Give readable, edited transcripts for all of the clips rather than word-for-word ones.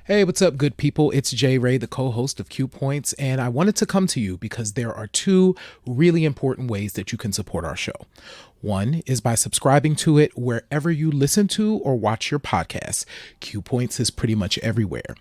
Hey, what's up, good people? It's Jay Ray, the co-host of Q Points, and I wanted to come to you because there are two really important ways that you can support our show. One is by subscribing to it wherever you listen to or watch your podcasts. Q Points is pretty much everywhere.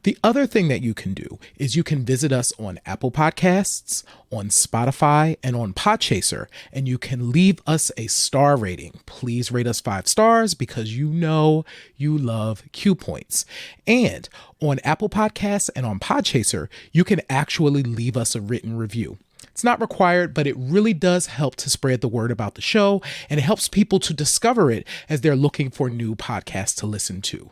The other thing that you can do is you can visit us on Apple Podcasts, on Spotify, and on Podchaser, and you can leave us a star rating. Please rate us 5 stars because you know you love Q Points. And on Apple Podcasts and on Podchaser, you can actually leave us a written review. It's not required, but it really does help to spread the word about the show, and it helps people to discover it as they're looking for new podcasts to listen to.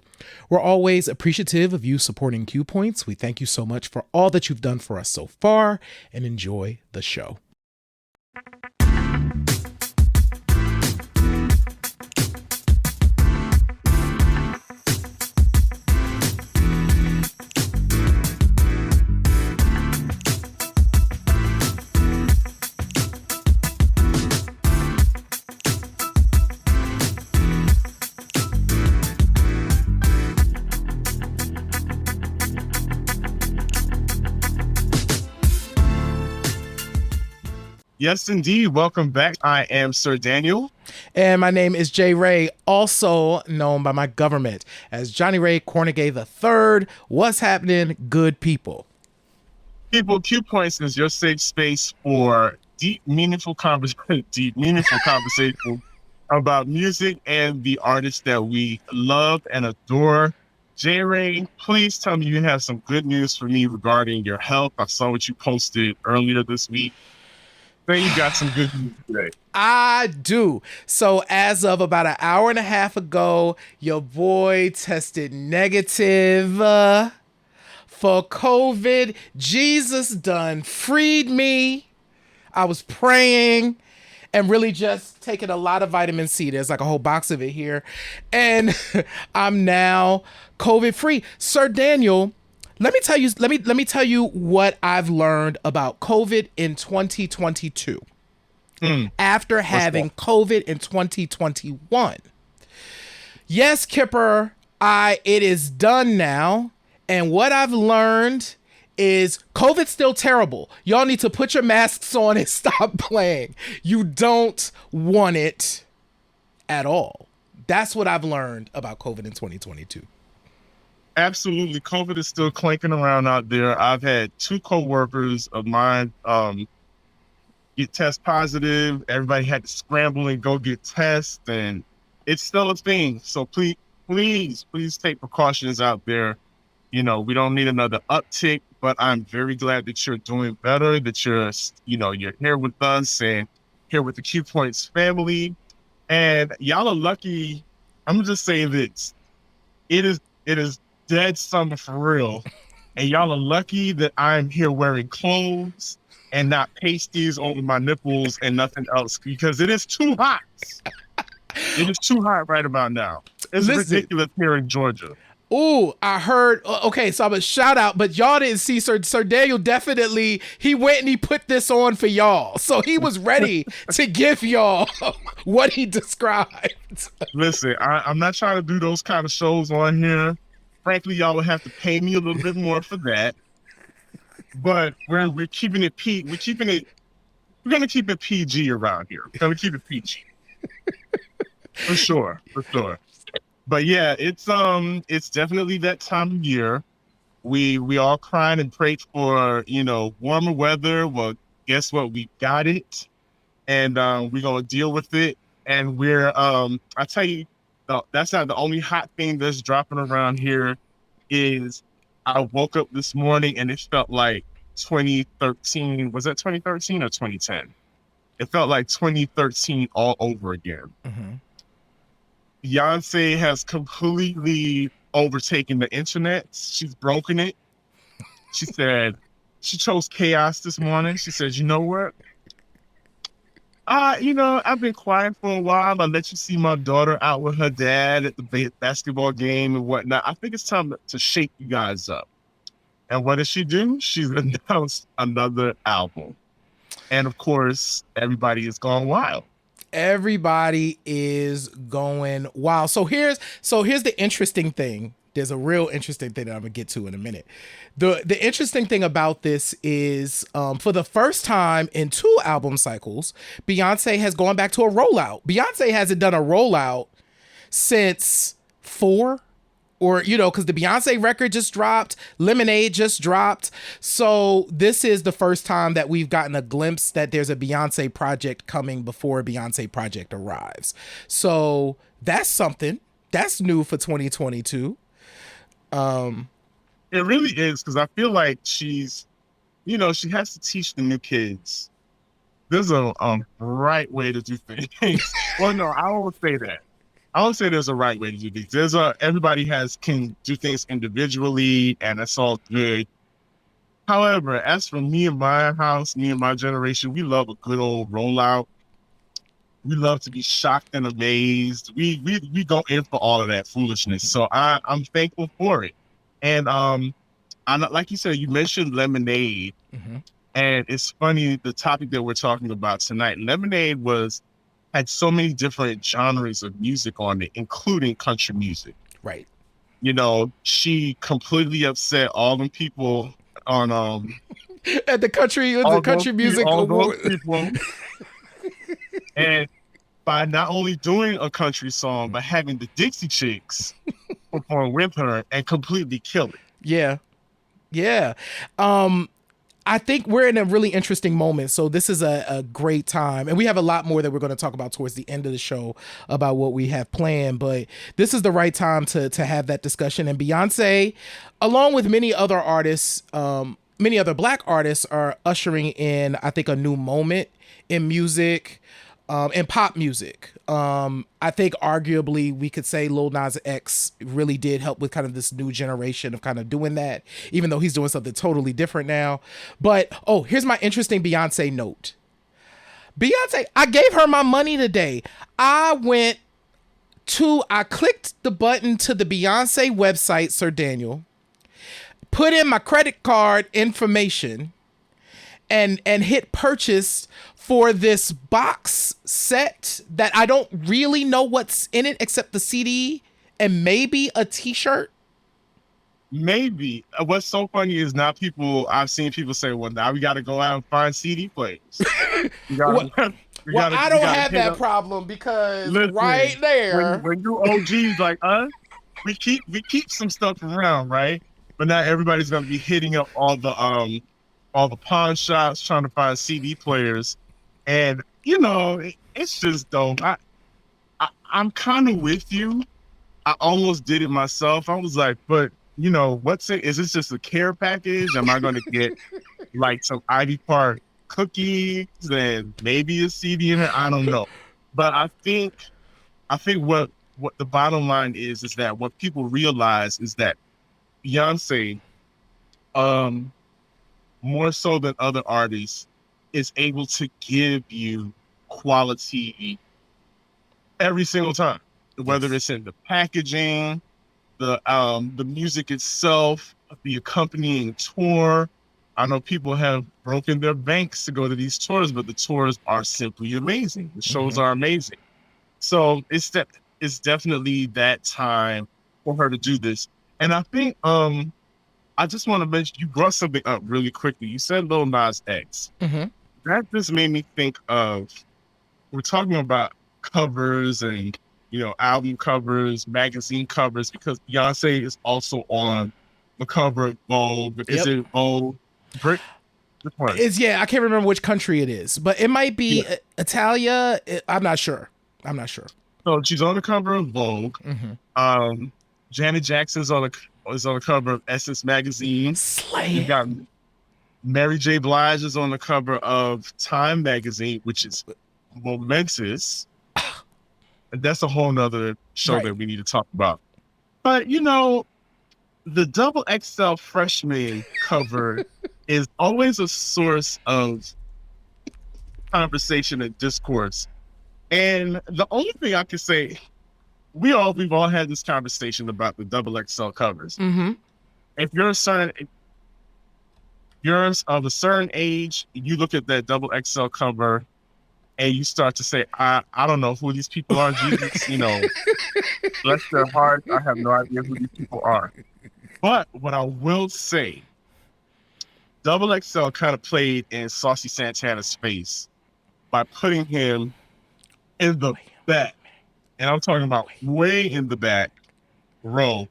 We're always appreciative of you supporting Q Points. We thank you so much for all that you've done for us so far, and enjoy the show. Yes, indeed. Welcome back. I am Sir Daniel. And my name is Jay Ray, also known by my government as Johnny Ray Cornegay III. What's happening, good people? People, Q Points is your safe space for deep, meaningful conversation about music and the artists that we love and adore. Jay Ray, please tell me you have some good news for me regarding your health. I saw what you posted earlier this week. Then you got some good news today. I do. So as of about an hour and a half ago, your boy tested negative for COVID. Jesus done freed me. I was praying and really just taking a lot of vitamin C. There's like a whole box of it here. And I'm now COVID free. Sir Daniel, let me tell you what I've learned about COVID in 2022 after having COVID in 2021. Yes, Kipper, it is done now. And what I've learned is COVID's still terrible. Y'all need to put your masks on and stop playing. You don't want it at all. That's what I've learned about COVID in 2022. Absolutely. COVID is still clanking around out there. I've had 2 coworkers of mine get test positive. Everybody had to scramble and go get tests, and it's still a thing. So please take precautions out there. You know, we don't need another uptick, but I'm very glad that you're doing better, that you're here with us and here with the Q Points family. And y'all are lucky. I'm gonna just say this. It is dead summer for real, and y'all are lucky that I'm here wearing clothes and not pasties over my nipples and nothing else, because it is too hot. It is too hot right about now. It's ridiculous here in Georgia. Ooh, I heard. Okay, so I'm a shout out, but y'all didn't see Sir Daniel. Definitely, he went and he put this on for y'all, so he was ready to give y'all what he described. Listen, I'm not trying to do those kind of shows on here. Frankly, y'all would have to pay me a little bit more for that. But we're keeping it we're gonna keep it PG around here. We're gonna keep it PG. For sure. But yeah, it's definitely that time of year. We all cried and prayed for, warmer weather. Well, guess what? We got it. And we're gonna deal with it. And we're I tell you, that's not the only hot thing that's dropping around here. Is I woke up this morning and it felt like 2013. Was that 2013 or 2010? It felt like 2013 all over again. Mm-hmm. Beyonce has completely overtaken the internet. She's broken it. She said she chose chaos this morning. She said, you know what? I've been quiet for a while. I let you see my daughter out with her dad at the basketball game and whatnot. I think it's time to shake you guys up. And what does she do? She's announced another album. And of course, everybody is gone wild. Everybody is going wild. So here's the interesting thing There's a real interesting thing that I'm gonna get to in a minute. The interesting thing about this is, for the first time in 2 album cycles, Beyonce has gone back to a rollout. Beyonce hasn't done a rollout since 4, or, you know, because the Beyonce record just dropped, Lemonade just dropped. So this is the first time that we've gotten a glimpse that there's a Beyonce project coming before a Beyonce project arrives. So that's something that's new for 2022. It really is, because I feel like she's, you know, she has to teach the new kids. There's a right way to do things. Well, no, I won't say that. I won't say there's a right way to do things. Everybody can do things individually, and that's all good. However, as for me and my house, me and my generation, we love a good old rollout. We love to be shocked and amazed. We go in for all of that foolishness. So I'm thankful for it. And like you said, you mentioned Lemonade, and it's funny, the topic that we're talking about tonight. Lemonade had so many different genres of music on it, including country music. Right. You know, she completely upset all them people on at the country music award. And by not only doing a country song, but having the Dixie Chicks perform with her and completely kill it. Yeah. Yeah. I think we're in a really interesting moment. So this is a great time. And we have a lot more that we're going to talk about towards the end of the show about what we have planned. But this is the right time to have that discussion. And Beyonce, along with many other artists, many other Black artists, are ushering in, I think, a new moment in music. In pop music. I think arguably we could say Lil Nas X really did help with kind of this new generation of kind of doing that, even though he's doing something totally different now. But, here's my interesting Beyonce note. Beyonce, I gave her my money today. I clicked the button to the Beyonce website, Sir Daniel, put in my credit card information, and hit purchase for this box set that I don't really know what's in it except the CD and maybe a t-shirt. Maybe. What's so funny is now I've seen people say, well, now we got to go out and find CD players. I don't have that problem because right there. When you OGs like us, we keep some stuff around, right? But now everybody's going to be hitting up all the pawn shops trying to find CD players. And, you know, it's just dope. I'm kind of with you. I almost did it myself. I was like, but, you know, is this just a care package? Am I going to get like some Ivy Park cookies and maybe a CD in it? I don't know. But I think what the bottom line is that what people realize is that Beyonce, more so than other artists, is able to give you quality every single time, whether it's in the packaging, the music itself, the accompanying tour. I know people have broken their banks to go to these tours, but the tours are simply amazing. The shows are amazing. So it's definitely that time for her to do this. And I think I just want to mention, you brought something up really quickly. You said Lil Nas X. That just made me think of, we're talking about covers and, you know, album covers, magazine covers, because Beyonce is also on the cover of Vogue. Yep. Is it Vogue? I can't remember which country it is, but it might be Italia. I'm not sure. So she's on the cover of Vogue. Janet Jackson's on the cover of Essence magazine. You got Mary J. Blige is on the cover of Time magazine, which is momentous. And that's a whole nother show that we need to talk about. But, you know, the double XL freshman cover is always a source of conversation and discourse. And the only thing I can say, we've all had this conversation about the double XL covers. If you're of a certain age, you look at that double XL cover, and you start to say, I don't know who these people are, Jesus, bless their hearts. I have no idea who these people are. But what I will say, Double XL kind of played in Saucy Santana's face by putting him in the back. And I'm talking about way in the back row,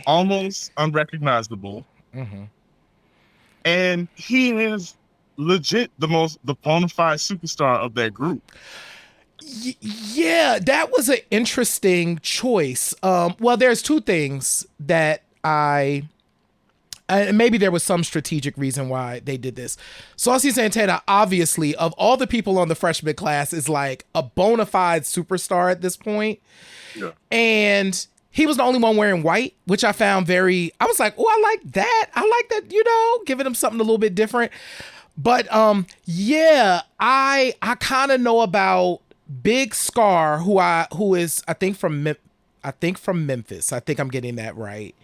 almost unrecognizable. Mm-hmm. And he is legit the bona fide superstar of that group. Yeah, that was an interesting choice. Well, there's two things that maybe there was some strategic reason why they did this. Saucy Santana, obviously, of all the people on the freshman class, is like a bona fide superstar at this point. Yeah. And he was the only one wearing white, which I found I was like, oh, I like that. I like that, giving him something a little bit different. But yeah, I kind of know about Big Scar, who is I think from Memphis. I think I'm getting that right.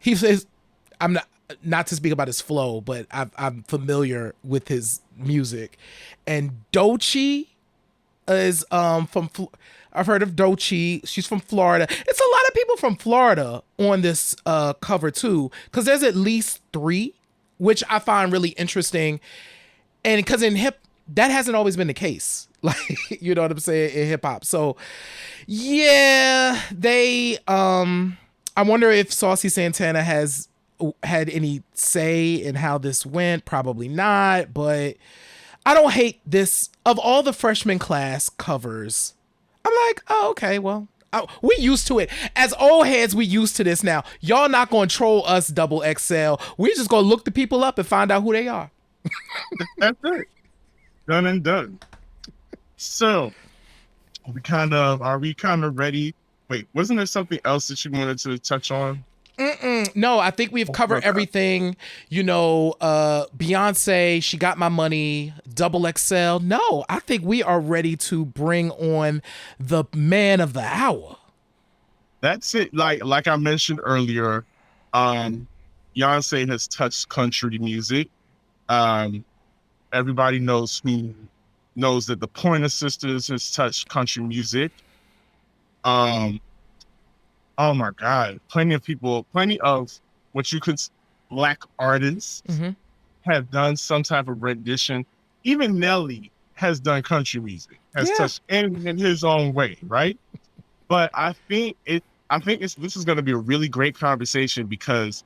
He says, I'm not to speak about his flow, but I'm familiar with his music. And Doechii is I've heard of Doechii. She's from Florida. It's a lot of people from Florida on this cover too, because there's at least 3, which I find really interesting. And because that hasn't always been the case. Like, you know what I'm saying, in hip hop. So yeah, they I wonder if Saucy Santana has had any say in how this went. Probably not, but I don't hate this. Of all the freshman class covers, I'm like, oh, okay, well, we used to it. As old heads, we used to this now. Y'all not going to troll us, Double XL. We just going to look the people up and find out who they are. That's it. Done and done. So, are we kind of ready? Wait, wasn't there something else that you wanted to touch on? No, I think we've covered everything. Beyonce, She Got My Money, Double XL. No, I think we are ready to bring on the man of the hour. That's it. Like I mentioned earlier, Beyonce has touched country music. Everybody knows that the Pointer Sisters has touched country music. Oh my God, plenty of what you could black artists have done some type of rendition. Even Nelly has done country music, has touched in his own way, right? But I think this is going to be a really great conversation, because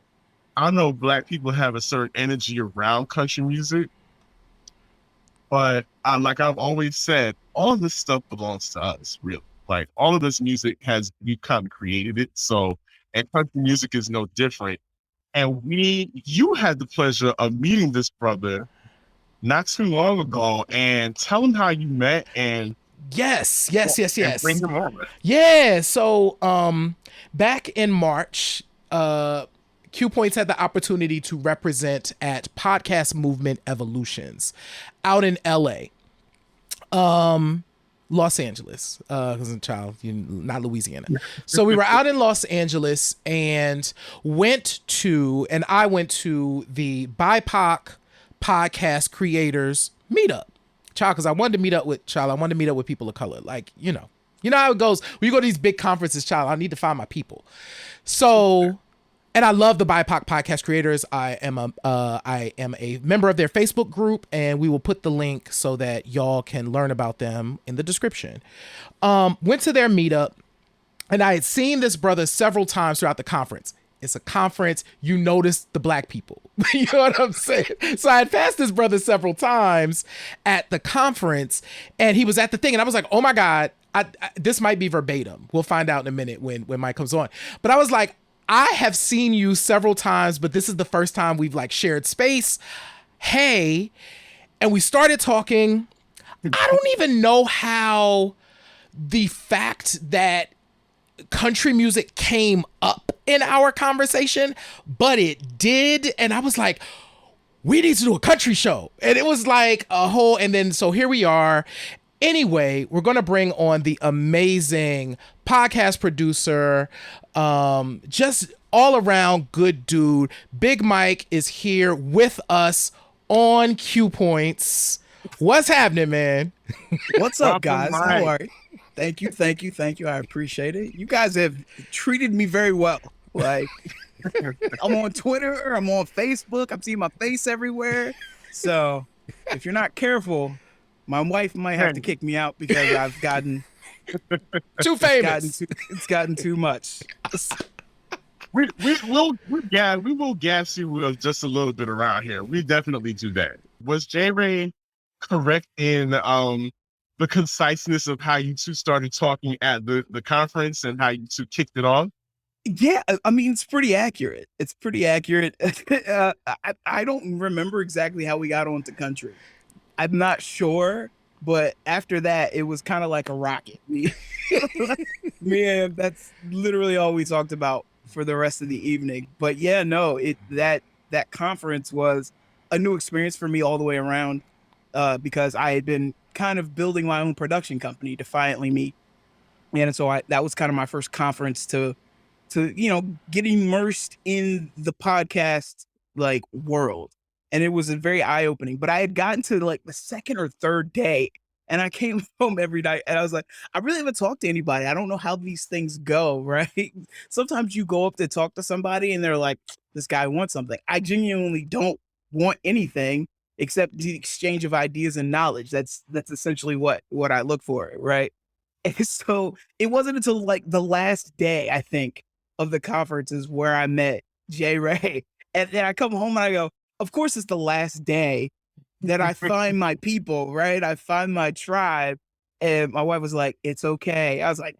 I know Black people have a certain energy around country music, but like I've always said, all of this stuff belongs to us, really. Like, all of this music we've kind of created it. So, and country music is no different. And you had the pleasure of meeting this brother not too long ago, and tell him how you met. And yes. And bring him over. Yeah. So, back in March, Q Points had the opportunity to represent at Podcast Movement Evolutions out in LA. Los Angeles, because I'm a child, not Louisiana. So we were out in Los Angeles and I went to the BIPOC podcast creators meetup. Child, because I wanted to meet up with people of color. Like, you know how it goes. When you go to these big conferences, child, I need to find my people. So, and I love the BIPOC podcast creators. I am a member of their Facebook group, and we will put the link so that y'all can learn about them in the description. Went to their meetup, and I had seen this brother several times throughout the conference. It's a conference. You notice the Black people. You know what I'm saying? So I had passed this brother several times at the conference, and he was at the thing, and I was like, oh my God, this might be verbatim. We'll find out in a minute when Mike comes on. But I was like, I have seen you several times, but this is the first time we've like shared space. Hey, and we started talking. I don't even know how the fact that country music came up in our conversation, but it did. And I was like, we need to do a country show. And it was like and then so here we are. Anyway, we're going to bring on the amazing podcast producer, just all around good dude. Big Mike is here with us on Q Points. What's happening, man? What's up, Welcome, guys? How Bryant. are you? Thank you, thank you, thank you. I appreciate it. You guys have treated me very well. Like, I'm on Twitter, I'm on Facebook, I'm seeing my face everywhere. So, if you're not careful, my wife might have to Hey, kick me out because I've gotten Too famous. it's gotten too much. we will gas you just a little bit around here. We definitely do that. Was J Ray correct in the conciseness of how you two started talking at the conference and how you two kicked it off? Yeah, I mean, it's pretty accurate. It's pretty accurate. I don't remember exactly how we got onto country. I'm not sure, but after that, it was kind of like a rocket. Man, that's literally all we talked about for the rest of the evening. But yeah, no, that conference was a new experience for me all the way around, because I had been kind of building my own production company, Defiantly Me, and so that was kind of my first conference to get immersed in the podcast like world, and it was a very eye-opening. But I had gotten to like the second or third day, and I came home every night and I was like, I really haven't talked to anybody. I don't know how these things go, right? Sometimes you go up to talk to somebody and they're like, this guy wants something. I genuinely don't want anything except the exchange of ideas and knowledge. That's essentially what I look for, right? And so it wasn't until like the last day, I think, of the conference is where I met J Ray. And then I come home and I go, of course it's the last day that I find my people, right? I find my tribe. And my wife was like, it's okay. I was like,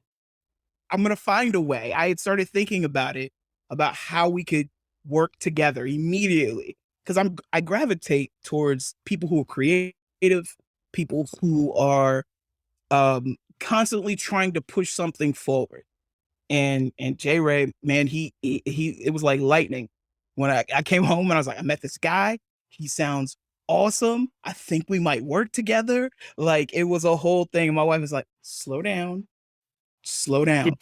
I'm gonna find a way. I had started thinking about it, about how we could work together immediately. Cause I gravitate towards people who are creative, people who are constantly trying to push something forward. And J Ray, man, he it was like lightning. When I came home and I was like, I met this guy. He sounds awesome. I think we might work together. Like it was a whole thing. And my wife was like, slow down, slow down.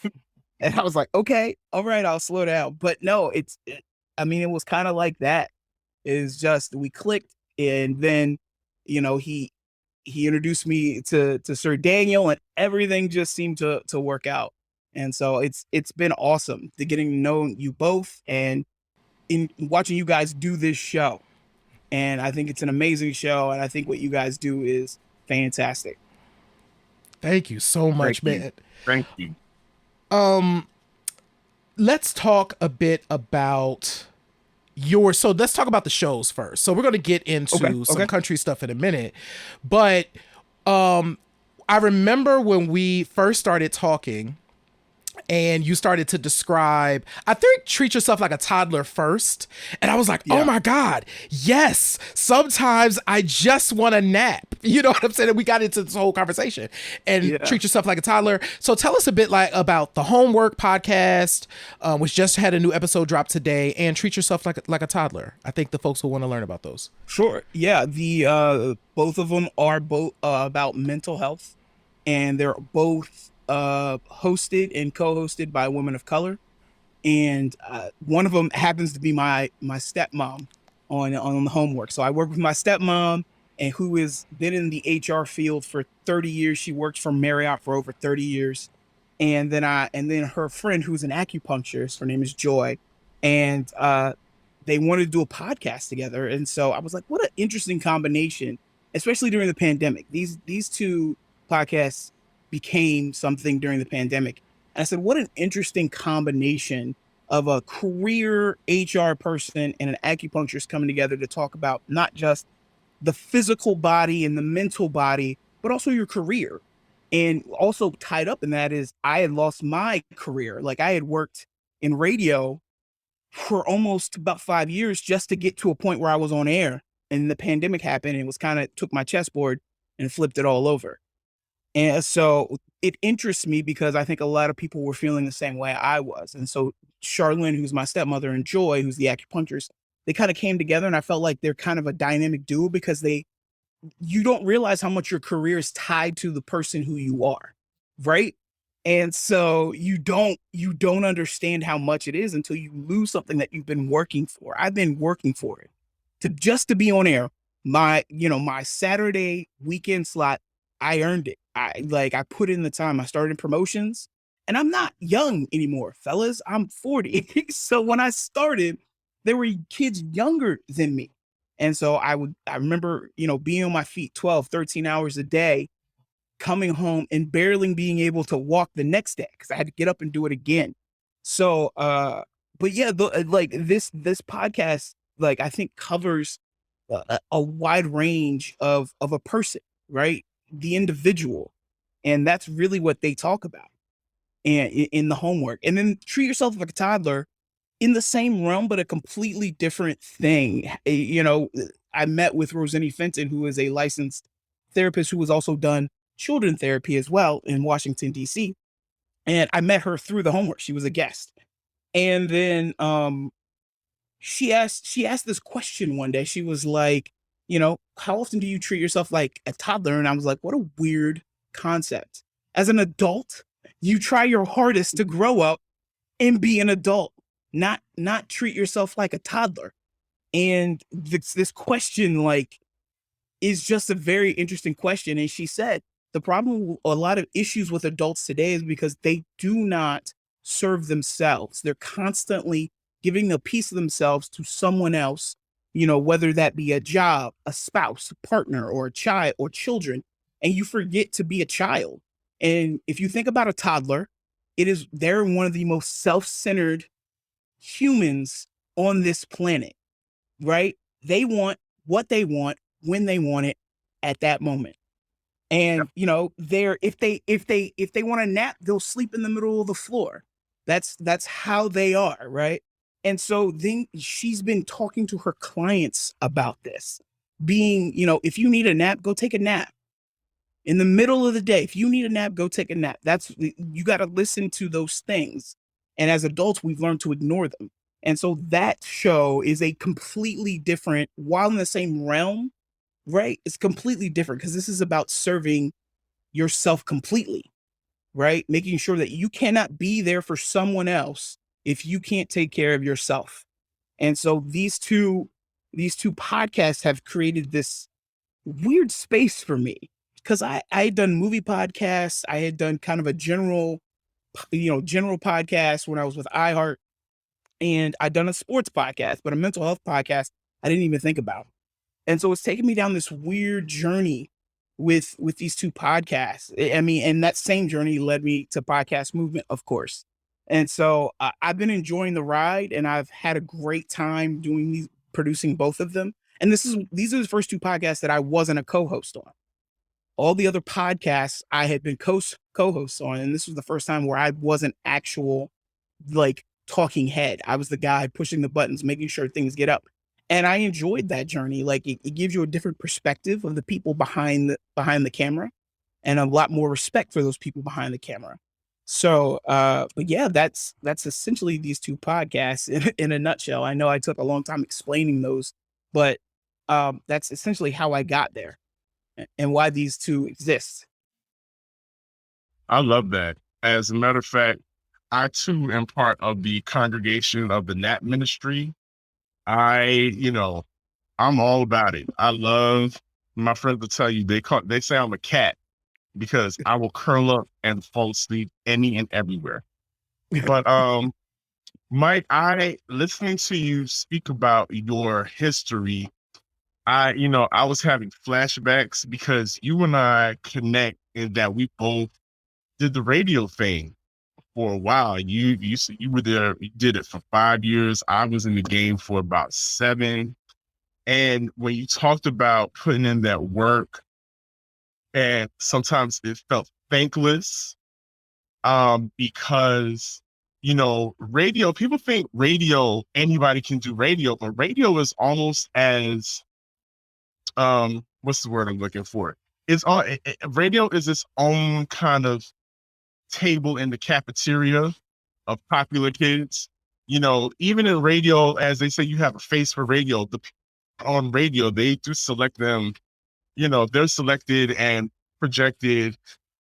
And I was like, okay, all right, I'll slow down. But no, I mean, it was kind of like that. Is just we clicked, and then he introduced me to Sir Daniel, and everything just seemed to work out. And so it's been awesome to getting to know you both and in watching you guys do this show. And I think it's an amazing show, and I think what you guys do is fantastic. Thank you so Thank much, you. man. Thank you. Let's talk a bit about so let's talk about the shows first. So we're going to get into some Okay. country stuff in a minute, but I remember when we first started talking and you started to describe, I think, treat yourself like a toddler first. And I was like, oh Yeah. my God, yes. Sometimes I just want a nap. You know what I'm saying? And we got into this whole conversation and Yeah. treat yourself like a toddler. So tell us a bit like about the Homework podcast, which just had a new episode drop today, and treat yourself like a toddler. I think the folks will want to learn about those. Sure. Yeah. The both of them are both about mental health, and they're both hosted and co-hosted by women of color. And one of them happens to be my stepmom on the Homework. So I work with my stepmom, and who has been in the HR field for 30 years. She worked for Marriott for over 30 years. And then her friend, who's an acupuncturist, her name is Joy, and they wanted to do a podcast together. And so I was like, what an interesting combination, especially during the pandemic. These two podcasts became something during the pandemic. And I said, what an interesting combination of a career HR person and an acupuncturist coming together to talk about not just the physical body and the mental body, but also your career. And also tied up in that is I had lost my career. Like I had worked in radio for almost about 5 years just to get to a point where I was on air. And the pandemic happened, and it was kind of took my chessboard and flipped it all over. And so it interests me because I think a lot of people were feeling the same way I was. And so Charlene, who's my stepmother, and Joy, who's the acupuncturist, they kind of came together, and I felt like they're kind of a dynamic duo because you don't realize how much your career is tied to the person who you are, right? And so you don't understand how much it is until you lose something that you've been working for. I've been working for it to be on air my Saturday weekend slot, I earned it. I put in the time. I started in promotions, and I'm not young anymore, fellas. I'm 40. So when I started, there were kids younger than me. And so I remember, being on my feet 12, 13 hours a day, coming home and barely being able to walk the next day because I had to get up and do it again. So, but yeah, like this podcast, like I think covers a wide range of a person, right? The individual, and that's really what they talk about, and in the homework. And then treat yourself like a toddler, in the same realm, but a completely different thing. I met with Roseanne Fenton, who is a licensed therapist who has also done children therapy as well in Washington, D.C. And I met her through the homework. She was a guest. And then she asked this question one day. She was like, how often do you treat yourself like a toddler? And I was like, what a weird concept. As an adult, you try your hardest to grow up and be an adult, not treat yourself like a toddler. And this question, like, is just a very interesting question. And she said the problem, a lot of issues with adults today is because they do not serve themselves. They're constantly giving a piece of themselves to someone else, whether that be a job, a spouse, a partner, or a child or children. And you forget to be a child. And if you think about a toddler, they're one of the most self-centered humans on this planet, right? They want what they want when they want it at that moment. And if they want a nap, they'll sleep in the middle of the floor. That's how they are, right? And so then she's been talking to her clients about this, being, if you need a nap, go take a nap. In the middle of the day, if you need a nap, go take a nap. You got to listen to those things. And as adults, we've learned to ignore them. And so that show is a completely different, while in the same realm, right? It's completely different because this is about serving yourself completely, right? Making sure that you cannot be there for someone else if you can't take care of yourself. And so these two podcasts have created this weird space for me because I had done movie podcasts. I had done kind of a general podcast when I was with iHeart, and I'd done a sports podcast, but a mental health podcast I didn't even think about. And so it's taken me down this weird journey with these two podcasts. I mean, and that same journey led me to Podcast Movement, of course. And so I've been enjoying the ride, and I've had a great time producing both of them. And these are the first two podcasts that I wasn't a co-host on. All the other podcasts I had been co-hosts on, and this was the first time where I wasn't actual like talking head. I was the guy pushing the buttons, making sure things get up. And I enjoyed that journey. Like it gives you a different perspective of the people behind the camera, and a lot more respect for those people behind the camera. So, but yeah, that's essentially these two podcasts in a nutshell. I know I took a long time explaining those, but that's essentially how I got there and why these two exist. I love that. As a matter of fact, I too am part of the congregation of the Nap Ministry. I'm all about it. I love, my friends will tell you, they say I'm a cat because I will curl up and fall asleep any and everywhere. But Mike, listening to you speak about your history, I was having flashbacks because you and I connect in that we both did the radio thing for a while. You were there, you did it for 5 years. I was in the game for about 7. And when you talked about putting in that work, and sometimes it felt thankless, because radio, people think radio, anybody can do radio, but radio is almost as what's the word I'm looking for? Radio is its own kind of table in the cafeteria of popular kids. Even in radio, as they say, you have a face for radio. On radio, they do select them. They're selected and projected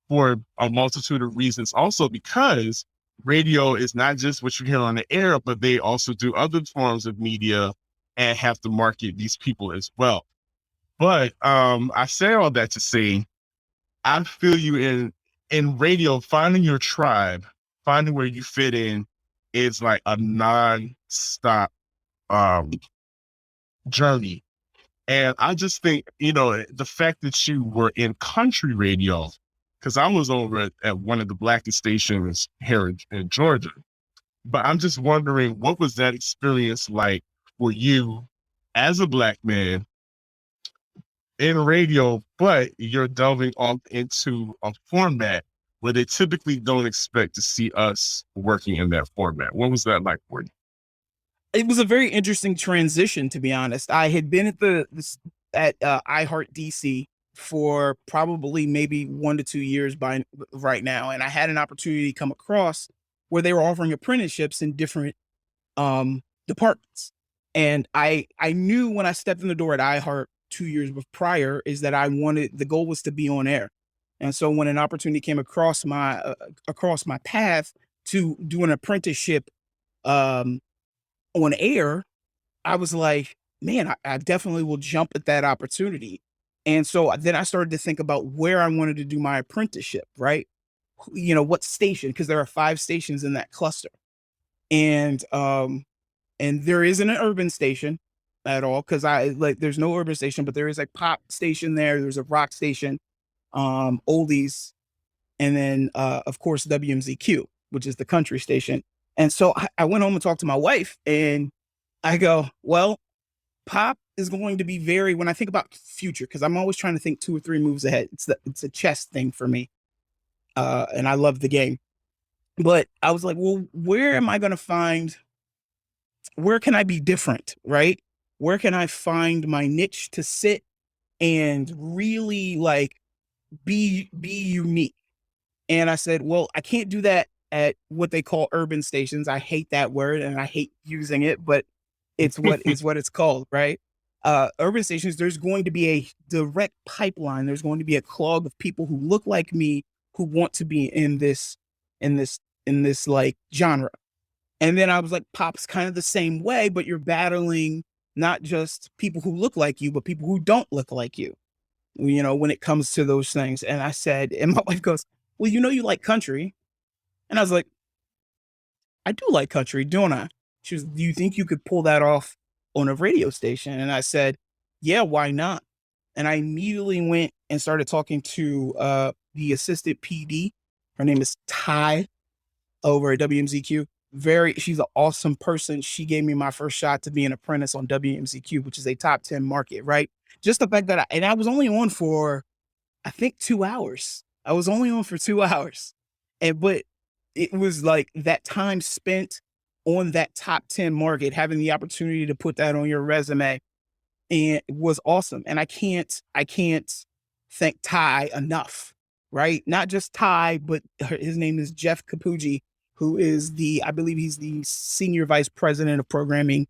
for a multitude of reasons. Also, because radio is not just what you hear on the air, but they also do other forms of media and have to market these people as well. But I say all that to say, I feel you in radio, finding your tribe, finding where you fit in is like a non-stop um journey. And I just think, the fact that you were in country radio, because I was over at one of the blackest stations here in Georgia. But I'm just wondering, what was that experience like for you as a Black man in radio, but you're delving off into a format where they typically don't expect to see us working in that format? What was that like for you? It was a very interesting transition, to be honest. I had been at iHeart DC for probably maybe 1 to 2 years by right now, and I had an opportunity to come across where they were offering apprenticeships in different departments. And I knew when I stepped in the door at iHeart 2 years prior is that the goal was to be on air. And so when an opportunity came across my path to do an apprenticeship um, on air, I was like, man, I definitely will jump at that opportunity. And so then I started to think about where I wanted to do my apprenticeship, right? What station, because there are 5 stations in that cluster. And there isn't an urban station at all, because there's no urban station, but there is a pop station there. There's a rock station, oldies, and then of course WMZQ, which is the country station. And so I went home and talked to my wife, and I go, well, pop is going to be when I think about future, because I'm always trying to think 2 or 3 moves ahead. It's a chess thing for me. And I love the game. But I was like, well, where can I be different, right? Where can I find my niche to sit and really like be unique? And I said, well, I can't do that at what they call urban stations. I hate that word and I hate using it, but it's what it's called, right? Urban stations, there's going to be a direct pipeline. There's going to be a clog of people who look like me, who want to be in this like genre. And then I was like, pop's kind of the same way, but you're battling not just people who look like you, but people who don't look like you, when it comes to those things. And I said, and my wife goes, well, you like country. And I was like, I do like country, don't I? She was, do you think you could pull that off on a radio station? And I said, yeah, why not? And I immediately went and started talking to the assistant PD. Her name is Ty over at WMZQ. She's an awesome person. She gave me my first shot to be an apprentice on WMZQ, which is a top 10 market, right? Just the fact that I was only on for, I think, 2 hours. I was only on for 2 hours. But it was like that time spent on that top 10 market, having the opportunity to put that on your resume, and it was awesome. And I can't thank Ty enough, right? Not just Ty, but his name is Jeff Capucci, who is I believe he's the senior vice president of programming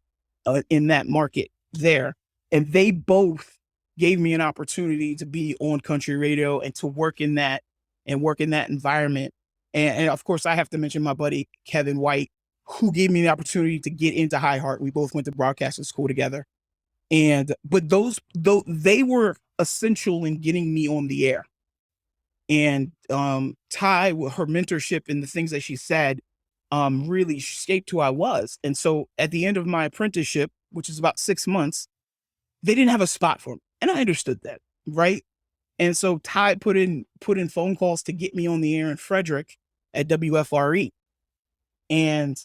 in that market there. And they both gave me an opportunity to be on country radio and to work in that environment. And of course, I have to mention my buddy, Kevin White, who gave me the opportunity to get into iHeart. We both went to broadcasting school together. But they were essential in getting me on the air. And Ty, her mentorship and the things that she said really shaped who I was. And so at the end of my apprenticeship, which is about 6 months, they didn't have a spot for me. And I understood that, right? And so Ty put in phone calls to get me on the air in Frederick at WFRE. And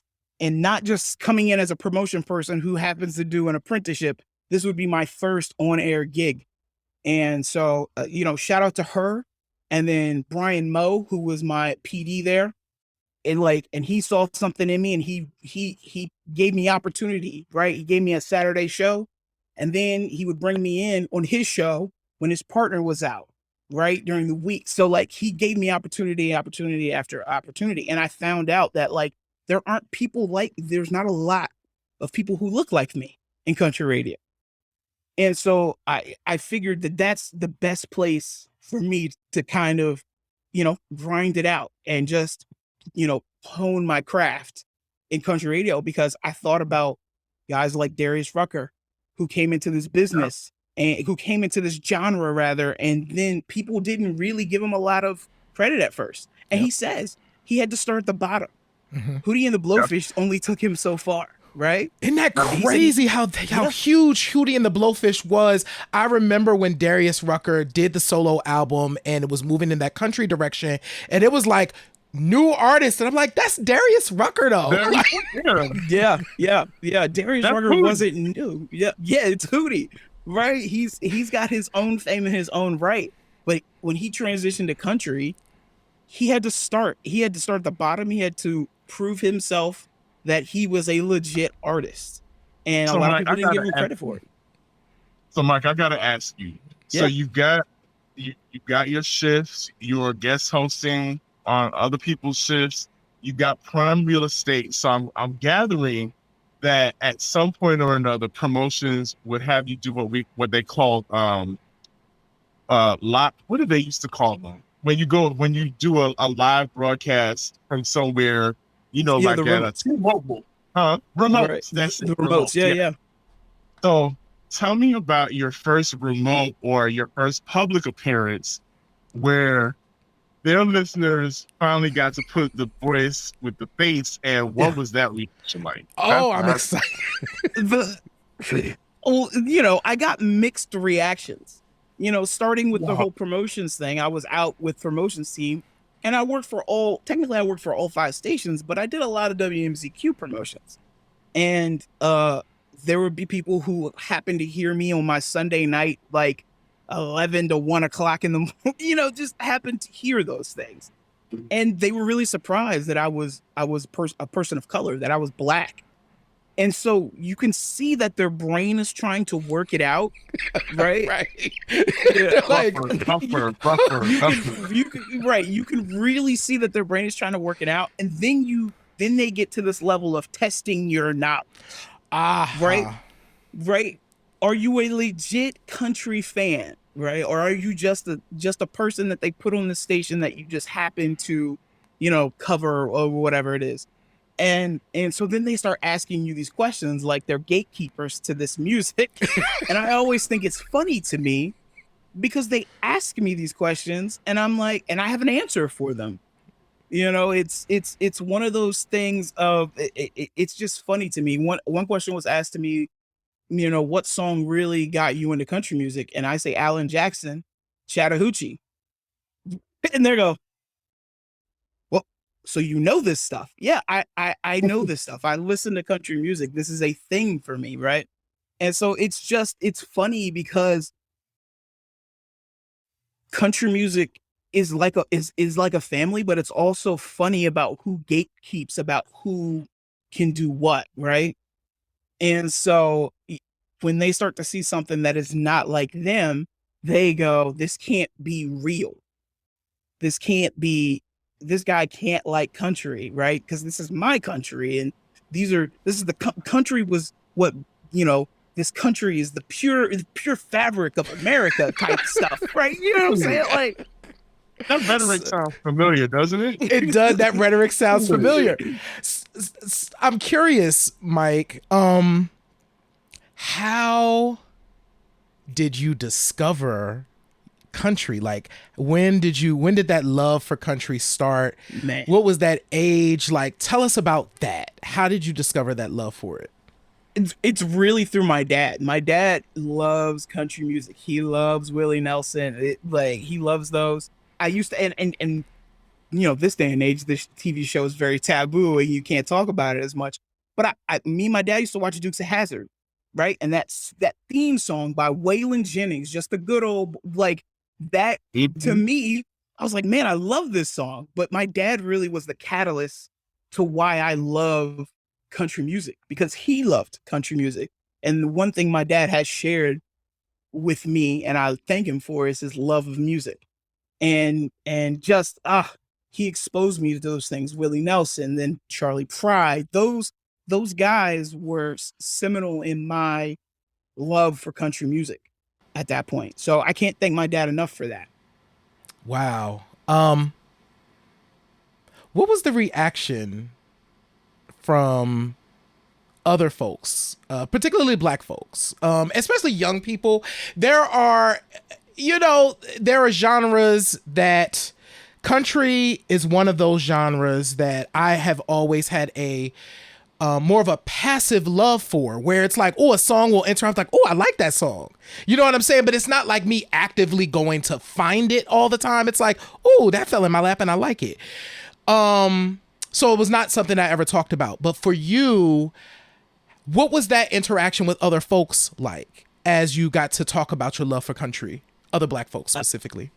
not just coming in as a promotion person who happens to do an apprenticeship. This would be my first on-air gig. And so, shout out to her. And then Brian Moe, who was my PD there. And he saw something in me, and he gave me opportunity, right? He gave me a Saturday show. And then he would bring me in on his show when his partner was out, right, during the week. So like he gave me opportunity after opportunity. And I found out that like there's not a lot of people who look like me in country radio. And so I figured that that's the best place for me to kind of, grind it out and just, hone my craft in country radio, because I thought about guys like Darius Rucker, who came into this business and who came into this genre rather, and then people didn't really give him a lot of credit at first. And Yep. he says he had to start at the bottom. Mm-hmm. Hootie and the Blowfish only took him so far, right? Isn't that He said crazy how huge Hootie and the Blowfish was? I remember when Darius Rucker did the solo album and it was moving in that country direction, and it was like new artists, and I'm like, that's Darius Rucker though. Yeah. Darius Rucker wasn't new. Yeah, it's Hootie, right? He's got his own fame in his own right. But when he transitioned to country, he had to start. He had to start at the bottom. He had to prove himself that he was a legit artist, and So, a lot Mike, of people didn't give him credit for it. So, Mike, I gotta ask you. So you got your shifts. You're guest hosting on other people's shifts. You got prime real estate. So I'm gathering that at some point or another, promotions would have you do what they call lot. What do they used to call them? When you do a live broadcast from somewhere, like the at a T-Mobile, remote. Right. That's The it, remotes. Yeah. So tell me about your first remote or your first public appearance where their listeners finally got to put the voice with the face, and what was that reaction like? Oh, I'm excited. I got mixed reactions. Starting with the whole promotions thing, I was out with promotions team, and I worked for all 5 stations, but I did a lot of WMZQ promotions. And there would be people who happened to hear me on my Sunday night, like 11 to 1 o'clock in the morning, just happened to hear those things. And they were really surprised that I was a person of color, that I was Black. And so you can see that their brain is trying to work it out, right? Right. Yeah. Like, buffer. Right. You can really see that their brain is trying to work it out. And then they get to this level of testing your knowledge. Right. Are you a legit country fan? Right. Or are you just a person that they put on the station that you just happen to, cover or whatever it is? And so then they start asking you these questions like they're gatekeepers to this music. And I always think it's funny to me because they ask me these questions and I'm like, and I have an answer for them. It's one of those things of it's just funny to me. One question was asked to me, what song really got you into country music? And I say Alan Jackson, Chattahoochee. And they go, well, so this stuff. Yeah, I know this stuff. I listen to country music. This is a thing for me, right? And so it's funny because country music is like a family, but it's also funny about who gatekeeps, about who can do what, right? And so when they start to see something that is not like them, they go, this can't be real. This guy can't like country, right? Because this is my country. And country was what, this country is the pure fabric of America type stuff, right? You know what I'm saying? Like, that rhetoric sounds familiar, doesn't it? It does. That rhetoric sounds familiar. I'm curious, Mike. How did you discover country? Like, when did that love for country start? Man. What was that age like? Tell us about that. How did you discover that love for it? It's really through my dad. My dad loves country music. He loves Willie Nelson. He loves those. I used to, and this day and age, this TV show is very taboo and you can't talk about it as much. But me and my dad used to watch Dukes of Hazzard, right? And that theme song by Waylon Jennings, just a good old, like that to me, I was like, man, I love this song. But my dad really was the catalyst to why I love country music, because he loved country music. And the one thing my dad has shared with me, and I thank him for, is his love of music. And just he exposed me to those things. Willie Nelson, then Charlie Pride. Those guys were seminal in my love for country music at that point. So I can't thank my dad enough for that. Wow. What was the reaction from other folks, particularly black folks, especially young people. There are, there are genres that country is one of those genres that I have always had a more of a passive love for, where it's like, oh, a song will enter. I'm like, oh, I like that song. You know what I'm saying? But it's not like me actively going to find it all the time. It's like, oh, that fell in my lap and I like it. So it was not something I ever talked about. But for you, what was that interaction with other folks like as you got to talk about your love for country, other black folks specifically?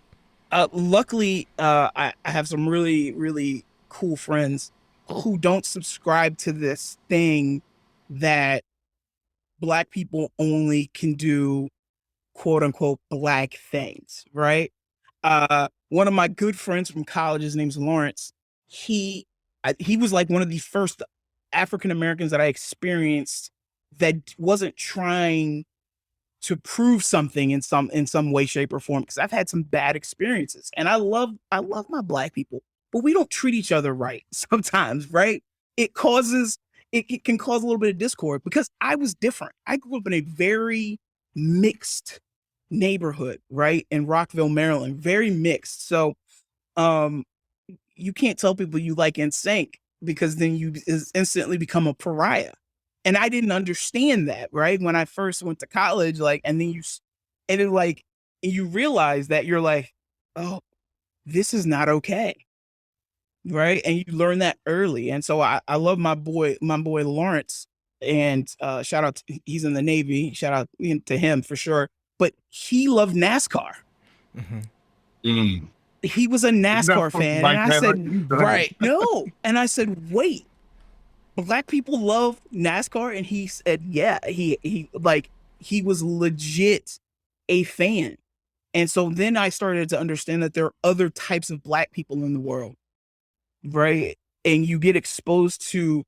Luckily, I have some really, really cool friends who don't subscribe to this thing that black people only can do quote unquote black things, right? One of my good friends from college, his name's Lawrence. He was like one of the first African Americans that I experienced that wasn't trying to prove something in some way, shape, or form. Because I've had some bad experiences, and I love my black people, but we don't treat each other right sometimes, right? It can cause a little bit of discord because I was different. I grew up in a very mixed neighborhood, right? In Rockville, Maryland, very mixed. So, you can't tell people you like NSYNC because then you instantly become a pariah. And I didn't understand that, right? When I first went to college, like, and then you realize that you're like, oh, this is not okay. Right. And you learn that early. And so I love my boy Lawrence, and shout out he's in the Navy. Shout out to him for sure. But he loved NASCAR. Mm-hmm. Mm. He was a NASCAR fan. Like and I said, right. No. And I said, wait, black people love NASCAR? And he said, yeah, he was legit a fan. And so then I started to understand that there are other types of black people in the world. Right. And you get exposed to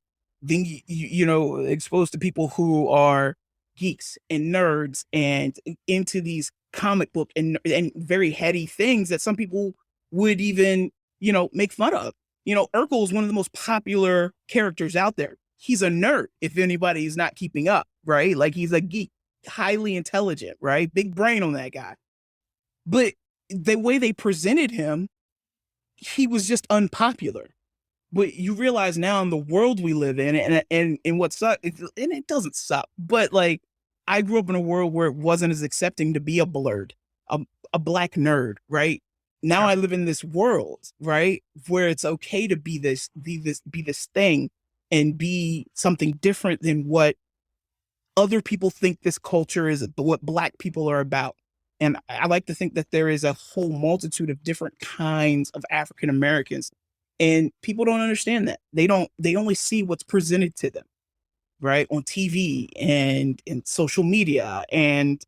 exposed to people who are geeks and nerds and into these comic book and very heady things that some people would even, make fun of. Urkel is one of the most popular characters out there. He's a nerd, if anybody is not keeping up, right? Like, he's a geek, highly intelligent, right? Big brain on that guy. But the way they presented him, he was just unpopular. But you realize now in the world we live in, and what sucks, and it doesn't suck, but like, I grew up in a world where it wasn't as accepting to be a blurred, a black nerd, right? Now I live in this world, right, where it's okay to be this thing and be something different than what other people think this culture is, what black people are about. And I like to think that there is a whole multitude of different kinds of African Americans, and people don't understand that. They only see what's presented to them, right, on TV and in social media and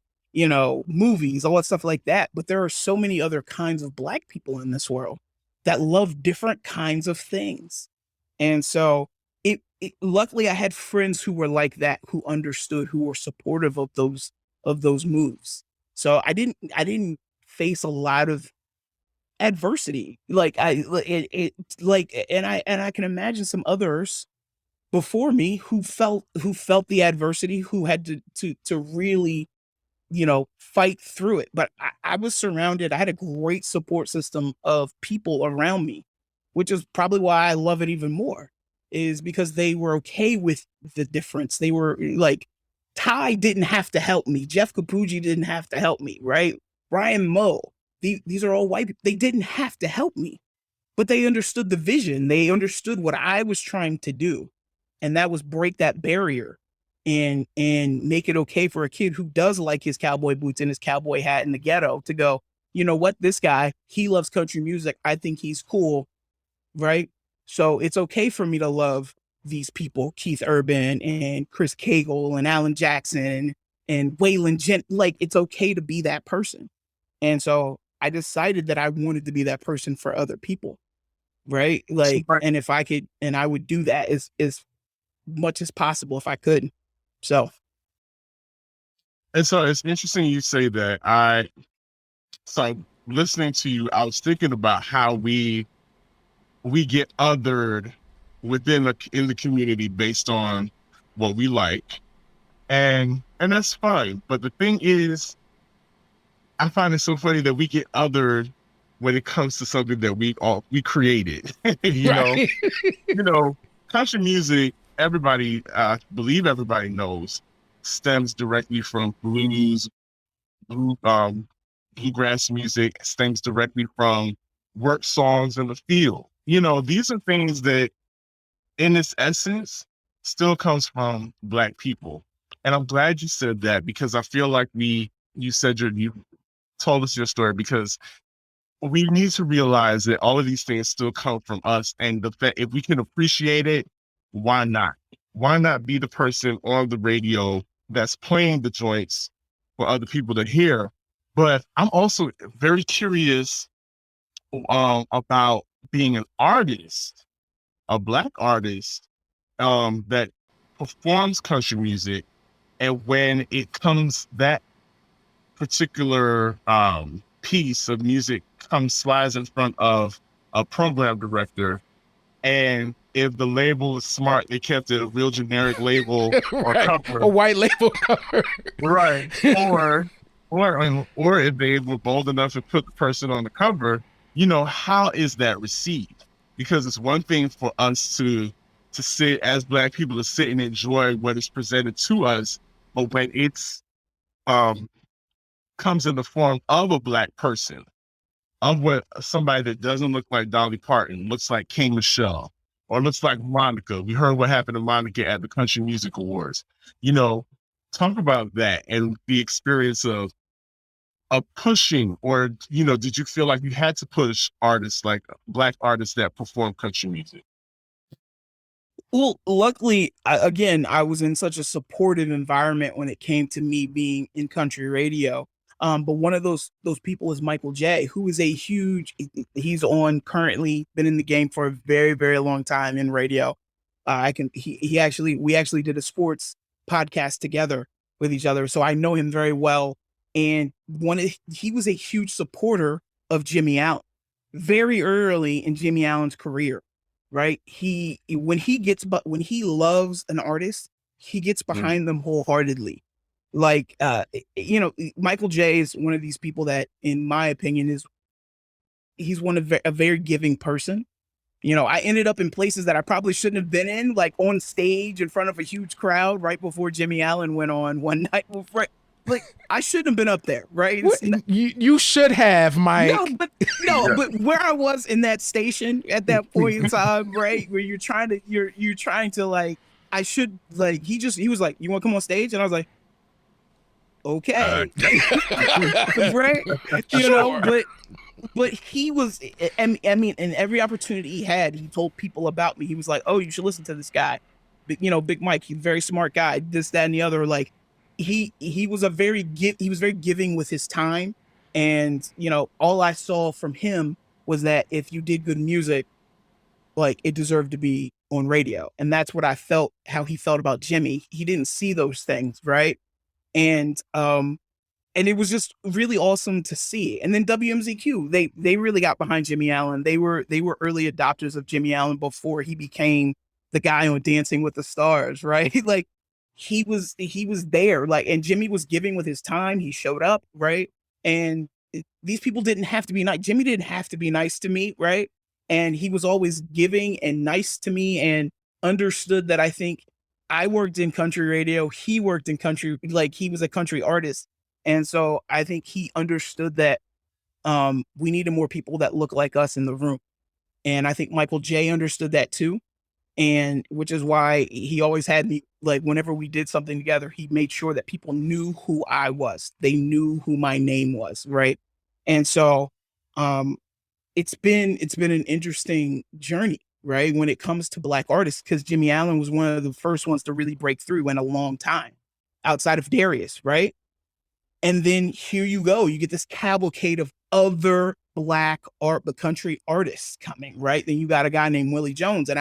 movies, all that stuff like that. But there are so many other kinds of black people in this world that love different kinds of things. And so luckily I had friends who were like that, who understood, who were supportive of those moves. So I didn't face a lot of adversity. Like, and I can imagine some others before me who felt the adversity, who had to really, fight through it. But I was surrounded. I had a great support system of people around me, which is probably why I love it even more, is because they were okay with the difference. They were like, Ty didn't have to help me. Jeff Capucci didn't have to help me, right? Brian Moe. These are all white people. They didn't have to help me, but they understood the vision. They understood what I was trying to do. And that was break that barrier and make it okay for a kid who does like his cowboy boots and his cowboy hat in the ghetto to go, you know what, this guy, he loves country music. I think he's cool, right? So it's okay for me to love these people, Keith Urban and Chris Cagle and Alan Jackson and Waylon Gent. Like, it's okay to be that person. And so I decided that I wanted to be that person for other people, right? Like, and if I could, and I would do that as much as possible if I could. So it's interesting you say that. So listening to you, I was thinking about how we get othered in the community based on what we like, and that's fine. But the thing is, I find it so funny that we get othered when it comes to something that we created. you know, Right. you know, country music. Everybody, I believe everybody knows, stems directly from bluegrass music. Stems directly from work songs in the field. These are things that, in its essence, still comes from Black people. And I'm glad you said that, because I feel like you said you told us your story, because we need to realize that all of these things still come from us. And the fact, if we can appreciate it, why not? Why not be the person on the radio that's playing the joints for other people to hear? But I'm also very curious about being an artist, a Black artist, that performs country music, and when it comes, that particular piece of music slides in front of a program director, and if the label is smart, they kept it a real generic label or Right. cover, A white label cover. right? Or if they were bold enough to put the person on the cover, how is that received? Because it's one thing for us to sit as Black people, to sit and enjoy what is presented to us, but when it's comes in the form of a Black person, of what somebody that doesn't look like Dolly Parton, looks like King Michelle, or looks like Monica. We heard what happened to Monica at the Country Music Awards. Talk about that and the experience of pushing, or did you feel like you had to push artists, like Black artists that perform country music? Well, luckily, I was in such a supportive environment when it came to me being in country radio. But one of those people is Michael J, who is a huge. He's on currently, been in the game for a very, very long time in radio. We actually did a sports podcast together with each other, so I know him very well. And he was a huge supporter of Jimmy Allen very early in Jimmy Allen's career. Right? When he loves an artist, he gets behind them wholeheartedly. Like, Michael J is one of these people that, in my opinion, he's a very giving person. I ended up in places that I probably shouldn't have been in, like on stage in front of a huge crowd right before Jimmy Allen went on one night. Like, I shouldn't have been up there, right? You should have, Mike. But where I was in that station at that point in time, right, where you're trying to like, I should, like, he was like, "You want to come on stage?" And I was like, "Okay," right? But he was, I mean, in every opportunity he had, he told people about me. He was like, "Oh, you should listen to this guy, Big Mike. He's a very smart guy. This, that, and the other." Like, he was very giving with his time, and all I saw from him was that if you did good music, like, it deserved to be on radio, and that's what I felt. How he felt about Jimmy, he didn't see those things, right? And it was just really awesome to see. And then WMZQ, they really got behind Jimmy Allen. They were early adopters of Jimmy Allen before he became the guy on Dancing with the Stars, right? Like, he was there, like, and Jimmy was giving with his time. He showed up, right? And these people didn't have to be nice. Jimmy didn't have to be nice to me, right? And he was always giving and nice to me, and understood that I think I worked in country radio. He worked in country, like, he was a country artist. And so I think he understood that we needed more people that look like us in the room. And I think Michael J understood that too. And which is why he always had me, like, whenever we did something together, he made sure that people knew who I was. They knew who my name was, right? And so it's been an interesting journey, right? When it comes to Black artists, because Jimmy Allen was one of the first ones to really break through in a long time, outside of Darius, right? And then here you go, you get this cavalcade of other Black country artists coming, right? Then you got a guy named Willie Jones, and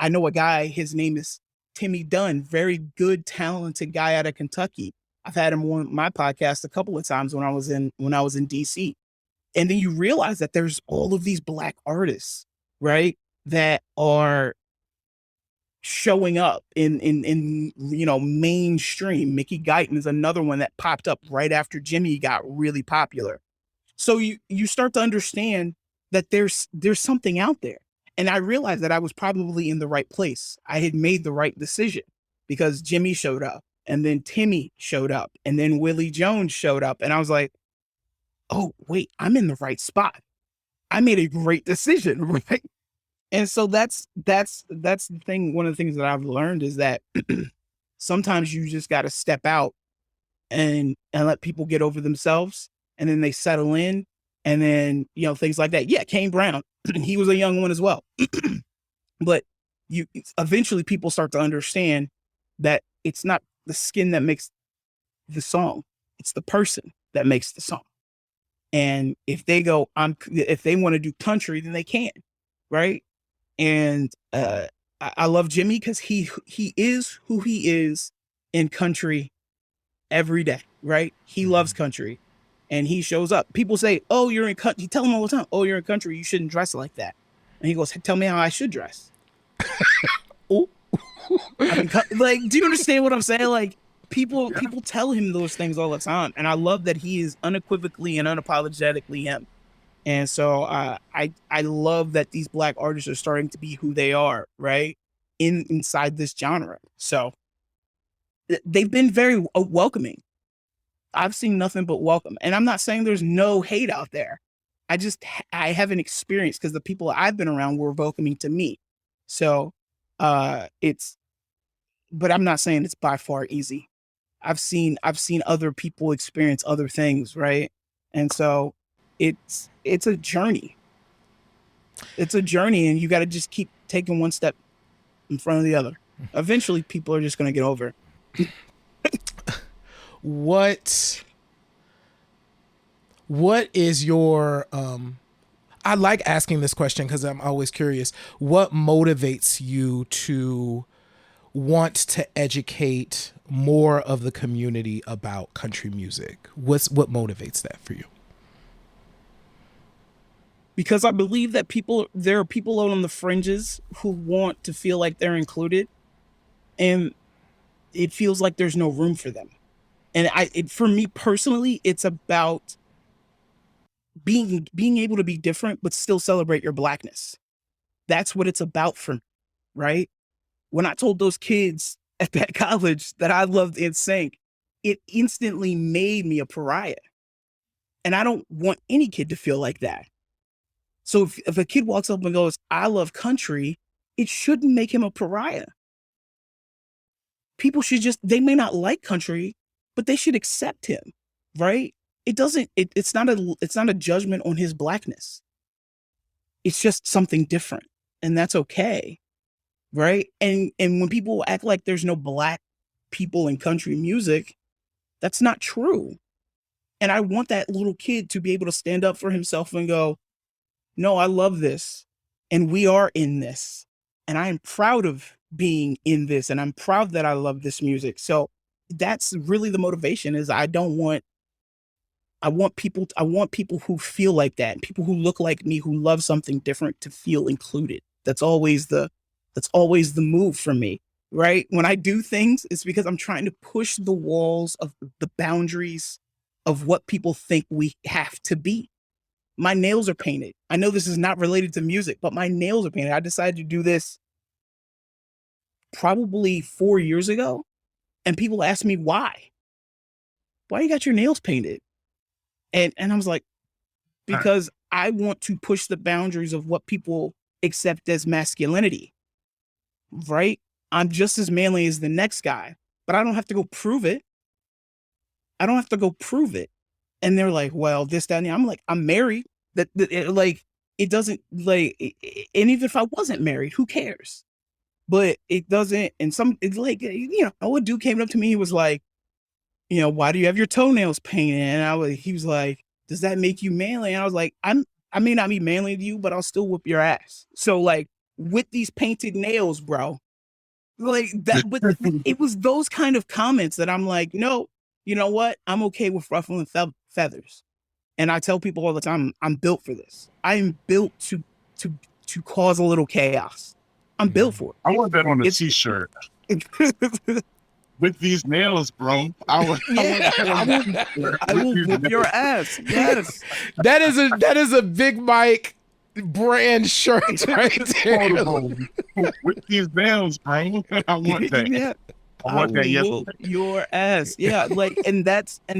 I know a guy, his name is Timmy Dunn, very good, talented guy out of Kentucky. I've had him on my podcast a couple of times when I was in DC. And then you realize that there's all of these Black artists, right, that are showing up in mainstream. Mickey Guyton is another one that popped up right after Jimmy got really popular. So you start to understand that there's something out there. And I realized that I was probably in the right place. I had made the right decision because Jimmy showed up, and then Timmy showed up, and then Willie Jones showed up, and I was like, oh wait, I'm in the right spot. I made a great decision, right? And so that's the thing. One of the things that I've learned is that sometimes you just got to step out and let people get over themselves, and then they settle in, and then things like that. Yeah, Kane Brown, he was a young one as well, but you eventually people start to understand that it's not the skin that makes the song, it's the person that makes the song. And if they want to do country, then they can, right? And I love Jimmy because he is who he is in country every day, right? He loves country, and he shows up. People say, "Oh, you're in country." You tell him all the time, "Oh, you're in country. You shouldn't dress like that." And he goes, "Tell me how I should dress." Oh, like, do you understand what I'm saying? Like, people tell him those things all the time, and I love that he is unequivocally and unapologetically him. And so I love that these Black artists are starting to be who they are, right? Inside this genre. So they've been very welcoming. I've seen nothing but welcome. And I'm not saying there's no hate out there. I haven't experienced, because the people I've been around were welcoming to me. So but I'm not saying it's by far easy. I've seen other people experience other things, right? And so it's a journey. It's a journey, and you got to just keep taking one step in front of the other. Eventually people are just going to get over it. What is your I like asking this question because I'm always curious. What motivates you to want to educate more of the community about country music? What motivates that for you? Because I believe that there are people out on the fringes who want to feel like they're included, and it feels like there's no room for them. And for me personally, it's about being able to be different, but still celebrate your Blackness. That's what it's about for me, right? When I told those kids at that college that I loved NSYNC, it instantly made me a pariah. And I don't want any kid to feel like that. So if a kid walks up and goes, I love country, it shouldn't make him a pariah. People should they may not like country, but they should accept him, right? It's not a judgment on his Blackness. It's just something different, and that's okay, right? And when people act like there's no Black people in country music, that's not true. And I want that little kid to be able to stand up for himself and go, no, I love this, and we are in this, and I am proud of being in this, and I'm proud that I love this music. So that's really the motivation. Is I want people who feel like that, people who look like me, who love something different, to feel included. That's always the move for me, right? When I do things, it's because I'm trying to push the walls of the boundaries of what people think we have to be. My nails are painted. I know this is not related to music, but my nails are painted. I decided to do this probably 4 years ago, and people asked me why you got your nails painted? And I was like, because I want to push the boundaries of what people accept as masculinity, right? I'm just as manly as the next guy, but I don't have to go prove it. And they're like, well, this, that, and the, I'm like, I'm married. It doesn't, like, and even if I wasn't married, who cares? But it doesn't. And it's like, a dude came up to me, he was like, why do you have your toenails painted? And he was like, does that make you manly? And I was like, I may not be manly to you, but I'll still whip your ass. So, like, with these painted nails, bro, like that, but it was those kind of comments that I'm like, no, you know what? I'm okay with ruffling feathers. And I tell people all the time, I'm built for this. I am built to cause a little chaos. I'm built for I want that on a It's- t-shirt. it. With these nails, bro. I will Whoop your ass. Yes. That is a Big Mike brand shirt right there. With these nails, bro. I want that. Yeah. I want that. Yes. Whoop your ass. Yeah. Like, and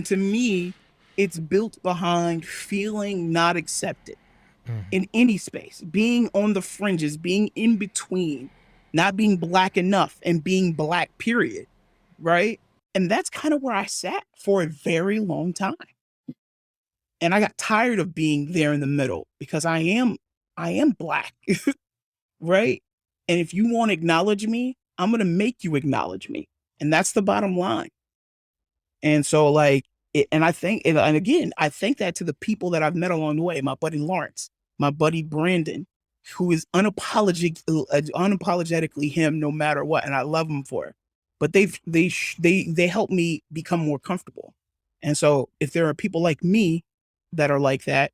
to me, it's built behind feeling not accepted in any space, being on the fringes, being in between, not being black enough and being black, period. Right. And that's kind of where I sat for a very long time. And I got tired of being there in the middle because I am black. Right. And if you want to acknowledge me, I'm going to make you acknowledge me. And that's the bottom line. And so like, I think that to the people that I've met along the way, my buddy Lawrence, my buddy Brandon, who is unapologetically him no matter what. And I love him for it. But they help me become more comfortable. And so if there are people like me that are like that,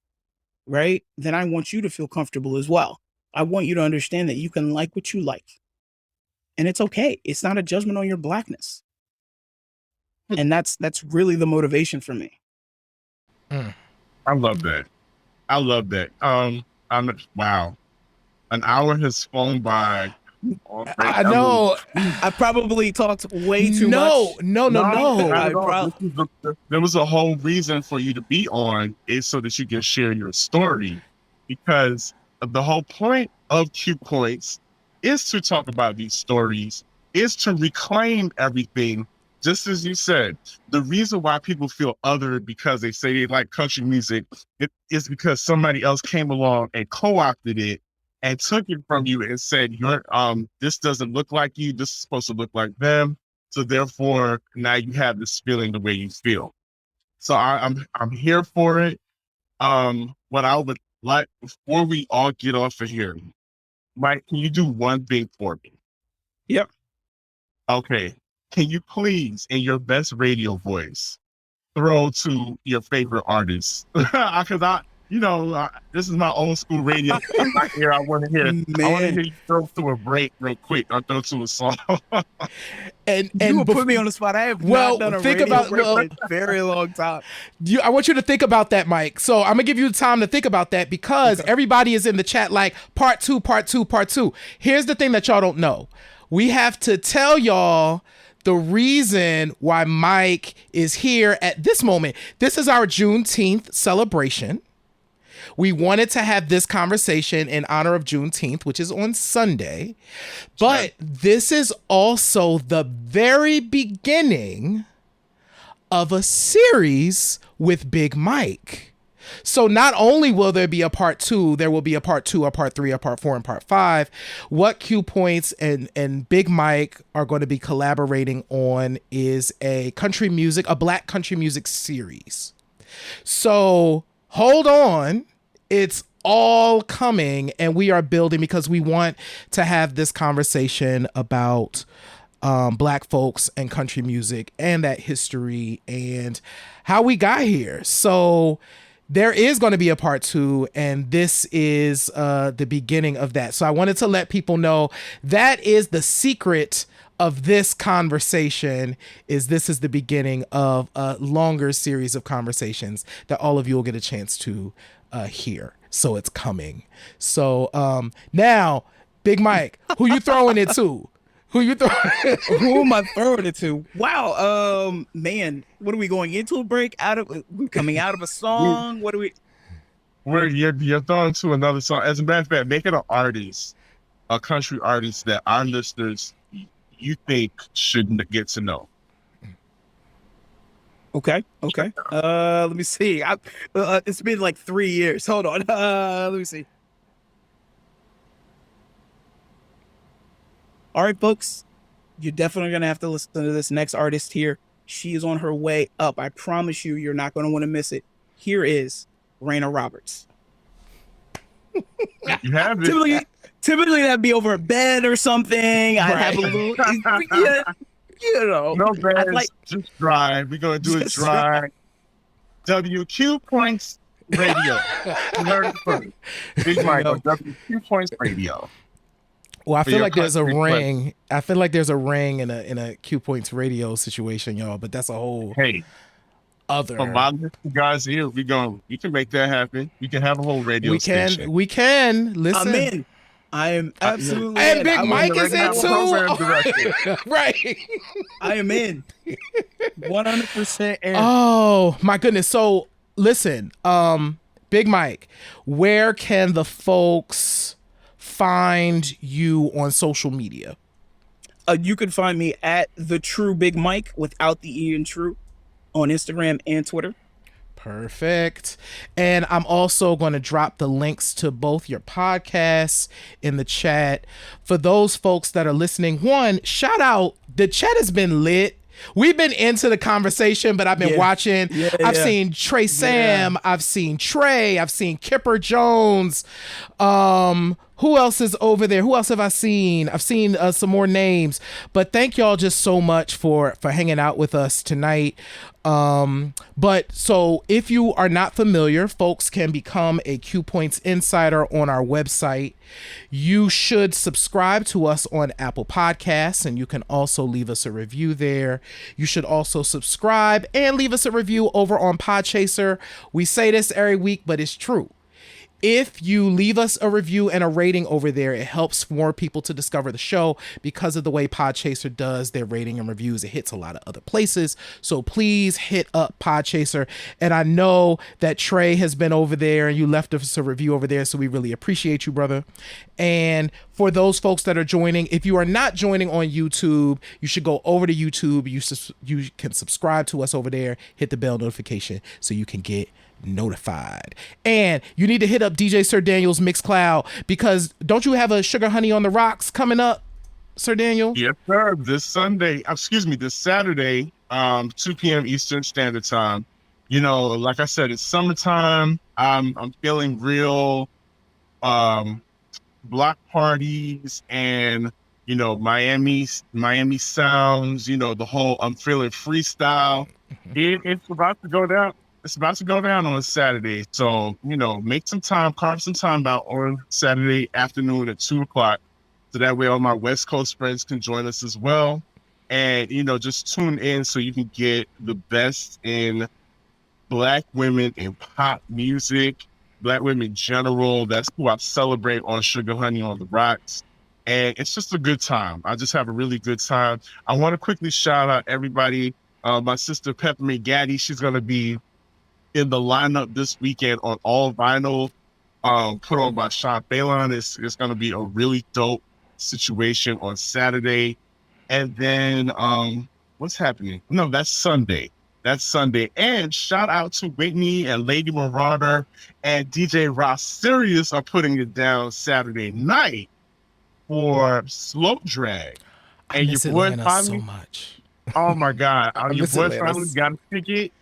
right, then I want you to feel comfortable as well. I want you to understand that you can like what you like. And it's okay. It's not a judgment on your blackness. And that's really the motivation for me. I love that. Wow. An hour has flown by. I know. I probably talked way too much. No. There was a whole reason for you to be on, is so that you can share your story, because the whole point of Q Points is to talk about these stories, is to reclaim everything. Just as you said, the reason why people feel other because they say they like country music, it is because somebody else came along and co-opted it and took it from you and said, "You're this doesn't look like you. This is supposed to look like them. So therefore, now you have this feeling the way you feel." So I'm here for it. What I would like, before we all get off of here, Mike, can you do one thing for me? Yep. Okay. Can you please, in your best radio voice, throw to your favorite artist? Because this is my old school radio. I want to hear you throw to a break real quick. Or throw to a song. and you will put me on the spot. I have not done a radio break in a very long time. I want you to think about that, Mike. So I'm gonna give you time to think about that, because everybody is in the chat like part two. Here's the thing that y'all don't know. We have to tell y'all the reason why Mike is here at this moment. This is our Juneteenth celebration. We wanted to have this conversation in honor of Juneteenth, which is on Sunday. But this is also the very beginning of a series with Big Mike. So not only will there be a part 2, there will be a part 2, a part 3, a part 4, and part 5. What Q Points and Big Mike are going to be collaborating on is a black country music series. So hold on. It's all coming, and we are building, because we want to have this conversation about black folks and country music and that history and how we got here. So there is going to be a part 2, and this is the beginning of that. So I wanted to let people know that is the secret of this conversation, is this is the beginning of a longer series of conversations that all of you will get a chance to hear. So it's coming. So now, Big Mike, who you throwing it to? Who am I throwing it to? Wow. Man, what are we going into a break? Coming out of a song? What are we? You're throwing to another song. As a matter of fact, make it an artist, a country artist that our listeners you think should get to know. Okay. Let me see. It's been like 3 years. Hold on. Let me see. All right, folks. You're definitely going to have to listen to this next artist here. She is on her way up. I promise you're not going to want to miss it. Here is Raina Roberts. You have it. Typically that'd be over a bed or something. I'd have a little, No beds, just dry. We're going to do it dry. WQ Points Radio. You heard it first. Big Mike on WQ Points Radio. Well, I for feel your like there's a country request. ring. I feel like there's a ring in a Q Points radio situation, y'all. But that's a whole Hey, a other. lot of guys here, we can make that happen. We can have a whole radio We station. can I'm listen. in. I am absolutely And in. Big I will Mike is already in have a program director. too. Right. I am in. 100% in. Oh my goodness. So listen, Big Mike, where can the folks find you on social media? You can find me at the True Big Mike without the E in True on Instagram and Twitter. Perfect. And I'm also going to drop the links to both your podcasts in the chat. For those folks that are listening, one, shout out. The chat has been lit. We've been into the conversation, but I've been watching. I've seen Trey Sam. I've seen Trey. I've seen Kipper Jones. Who else is over there? Who else have I seen? I've seen some more names. But thank y'all just so much for hanging out with us tonight. But so if you are not familiar, folks can become a Q Points Insider on our website. You should subscribe to us on Apple Podcasts, and you can also leave us a review there. You should also subscribe and leave us a review over on Podchaser. We say this every week, but it's true. If you leave us a review and a rating over there, it helps more people to discover the show because of the way Podchaser does their rating and reviews. It hits a lot of other places. So please hit up Podchaser. And I know that Trey has been over there and you left us a review over there. So we really appreciate you, brother. And for those folks that are joining, if you are not joining on YouTube, you should go over to YouTube. You can subscribe to us over there, hit the bell notification so you can get notified. And you need to hit up DJ Sir Daniel's Mixcloud, because don't you have a Sugar Honey on the Rocks coming up, Sir Daniel? Yes, sir. This Saturday, 2 p.m. Eastern Standard Time. You know, like I said, it's summertime. I'm feeling real block parties and, you know, Miami sounds, you know, the whole I'm feeling freestyle. It's about to go down. It's about to go down on a Saturday. So, you know, carve some time out on Saturday afternoon at 2:00. So that way all my West Coast friends can join us as well. And, you know, just tune in so you can get the best in Black women in pop music, Black women in general. That's who I celebrate on Sugar Honey on the Rocks. And it's just a good time. I just have a really good time. I want to quickly shout out everybody. My sister Peppermint Gaddy, she's going to be in the lineup this weekend on All Vinyl, put on by Sean Phelan. It's going to be a really dope situation on Saturday. And then what's happening? No, that's Sunday. And shout out to Whitney and Lady Marauder and DJ Ross Sirius are putting it down Saturday night for Slow Drag. I And miss your boy Atlanta finally, so much. oh my God, your miss boy Atlanta. finally got a ticket.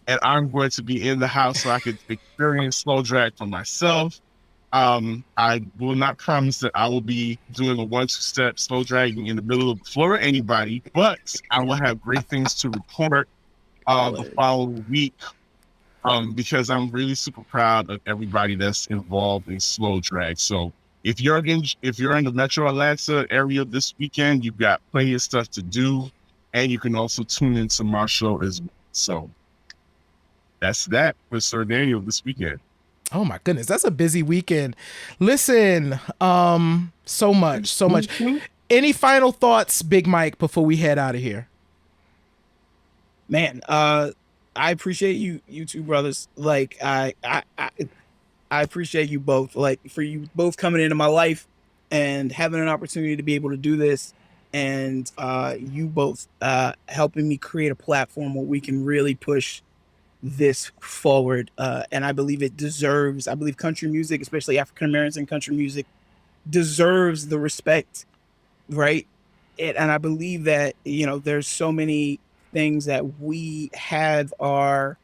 And I'm going to be in the house so I could experience Slow Drag for myself. I will not promise that I will be doing a 1-2 step slow dragging in the middle of the floor or anybody, but I will have great things to report the following week, because I'm really super proud of everybody that's involved in slow drag. So if you're in the Metro Atlanta area this weekend, you've got plenty of stuff to do, and you can also tune into my show as well. So that's that with Sir Daniel this weekend. Oh my goodness, that's a busy weekend. Listen, so much. Any final thoughts, Big Mike, before we head out of here? Man, I appreciate you two brothers. Like I appreciate you both. Like for you both coming into my life and having an opportunity to be able to do this, and you both helping me create a platform where we can really push this forward. And I believe I believe country music, especially African American country music, deserves the respect, right? And I believe that, you know, there's so many things that we have our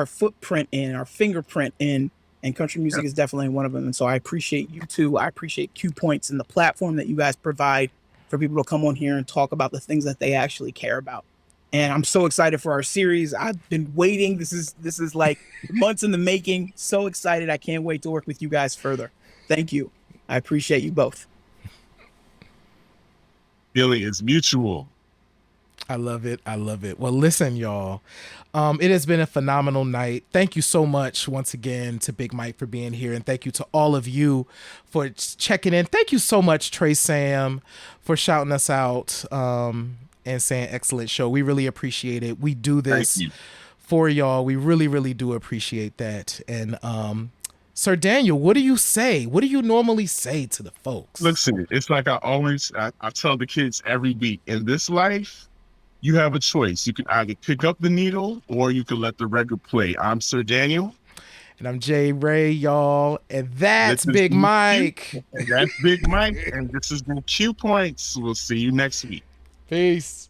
footprint in, our fingerprint in, and country music is definitely one of them. And so I appreciate you two. I appreciate Q Points and the platform that you guys provide for people to come on here and talk about the things that they actually care about. And I'm so excited for our series. I've been waiting. This is like months in the making. So excited. I can't wait to work with you guys further. Thank you. I appreciate you both. feeling is mutual. I love it. I love it. Well, listen, y'all. It has been a phenomenal night. Thank you so much once again to Big Mike for being here. And thank you to all of you for checking in. Thank you so much, Trey Sam, for shouting us out and saying excellent show. We really appreciate it. We do this for y'all. We really, really do appreciate that. And Sir Daniel, what do you say? What do you normally say to the folks? Listen, it's like I tell the kids every week, in this life, you have a choice. You can either pick up the needle or you can let the record play. I'm Sir Daniel. And I'm Jay Ray, y'all. And that's Big Mike. And that's Big Mike. And this is the Q Points. We'll see you next week. Peace.